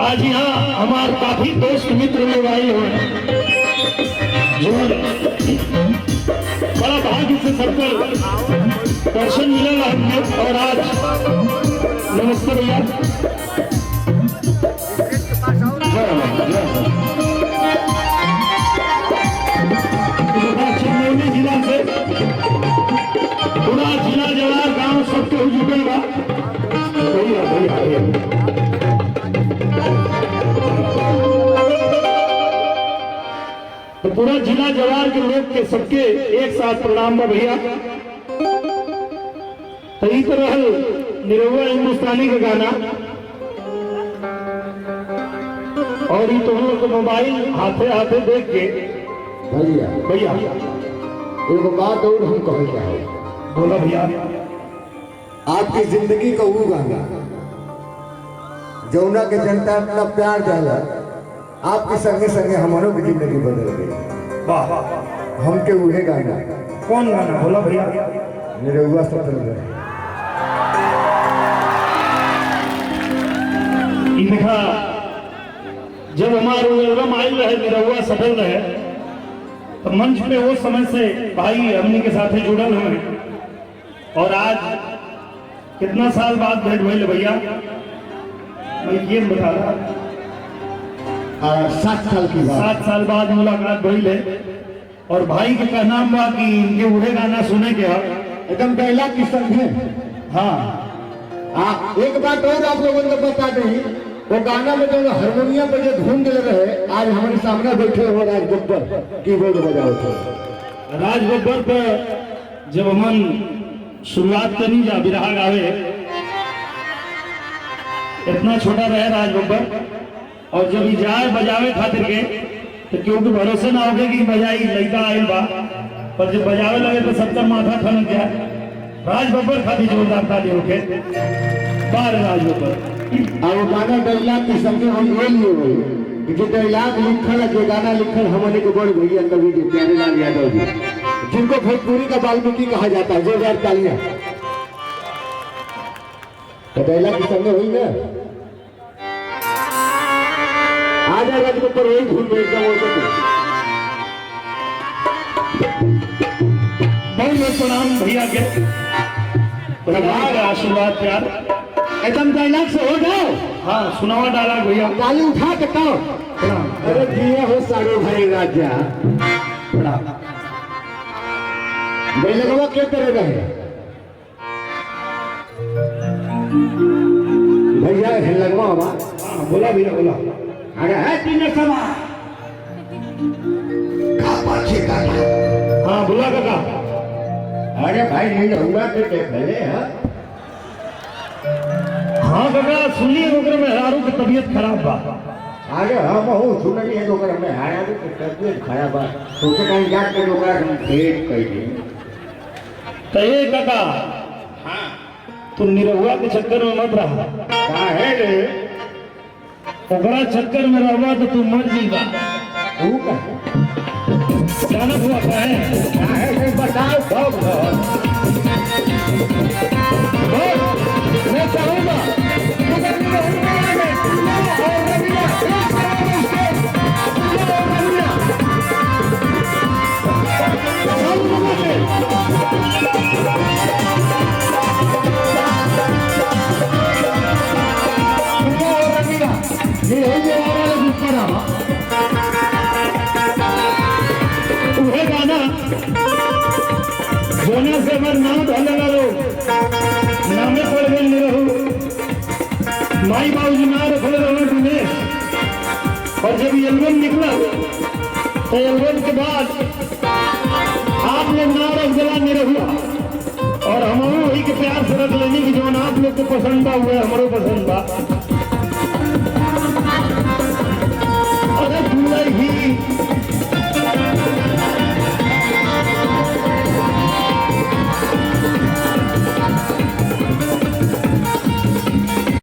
आज यहाँ हमारे काफी दोस्त मित्र लोग आए हुए हैं जो बड़ा भाग्य से सबको दर्शन मिलेगा हमने। और आज नमस्ते भैया, चंदौली जिला से पूरा जिला जवार गांव सबके जुटेगा। तो पूरा जिला जवार के लोग के सबके एक साथ प्रणाम बा भैया। तो ई तो रहल निरहुआ हिंदुस्तानी का गाना। और ये तो हम लोग मोबाइल हाथे हाथे देख के भैया एक बात और हम कहना चाहे। बोला भैया। आपकी जिंदगी का वो गाना जौना के जनता अपना प्यार डाला, आपके संगे संगे हमारों की जिंदगी बदल गई। वाह, हमके उहे गाना। कौन गाना? बोला भैया। निरहुआ सफल रहे। देखा जब हमारे एल्बम आई रहे निरहुआ सफल रहे, तो मंच पे वो समय से भाई हमने के साथ जुड़ल हुए। और आज कितना साल बाद भेंट हुई भैया, मैं ये बता रहा 7 साल की बात। 7 साल बाद मुलाकात हुई है। और भाई के कहना हुआ कि इनके उड़े गाना सुने के एकदम पहला किस्म है। हाँ, एक बात और आप लोगों को बता दें, वो गाना में जो हारमोनियम पे जो धुन दे रहे, आज हमारे सामने बैठे हो राज बब्बर कीबोर्ड बजाओ थे। राज बब्बर पर जब हम शुरुआत करनी जा बिरहा गावे, इतना छोटा रहे राज बब्बर। और जब जाए बजावे खातिर के तो क्योंकि भरोसे ना होगे कि बजाई लड़का आयल बा, पर जब बजावे लगे तो सबका माथा ठनक गया। राज बब्बर खातिर जोरदार ताली होके बाहर राज बब्बर। और वो गाना डायलॉग की संगे हम ये लिए हुए कि जो डायलॉग लिखल है, जो गाना लिखल हमारे को बड़ भैया कवि जी प्यारेलाल यादव जी, जिनको भोजपुरी का वाल्मीकि कहा जाता है। जोरदार तालियां। तो डायलॉग की संगे हुई ना, आ जाएगा तो ऊपर वही भूल में एकदम हो सकते। बहुत प्रणाम भैया के, आशीर्वाद प्यार एकदम डायलॉग से हो जाओ। हाँ, सुनावा डाला भैया। ताली उठा के तो अरे दिए हो सारे भाई राजा डायलॉग क्या करे रहे भैया है लगवा हवा। हाँ, बोला भैया बोला। अरे है तीन सवा का पाछे का। हाँ, बोला काका। अरे भाई नहीं हुआ तो पहले है। हाँ काका, सुनिए ओकरे में हारू की तबीयत खराब बा। अरे हम हूँ सुनिए तो कर हमें हारा भी तबीयत खराब है, सोचे कहीं जाके लोग हम भेंट कर दिए। तो ये काका, तू निरहुआ के चक्कर में मत रहा। कहाँ है रे? ओकरा चक्कर में रहवा तो तू मर जीवा। तू का जानत हुआ का है रे? बताओ सब मैं चाहूंगा गाना जोने से हमारे नाम धले लो नामे पड़ गए नहीं रहू माई बाबू जी ना रखले रहो तुमने। और जब ये एल्बम निकला तो एल्बम के बाद आप लोग ना रख दिला नहीं रहुआ और हम वही के प्यार से रख लेनी कि जो आप लोग को पसंद बा हुआ हमारो पसंद बा।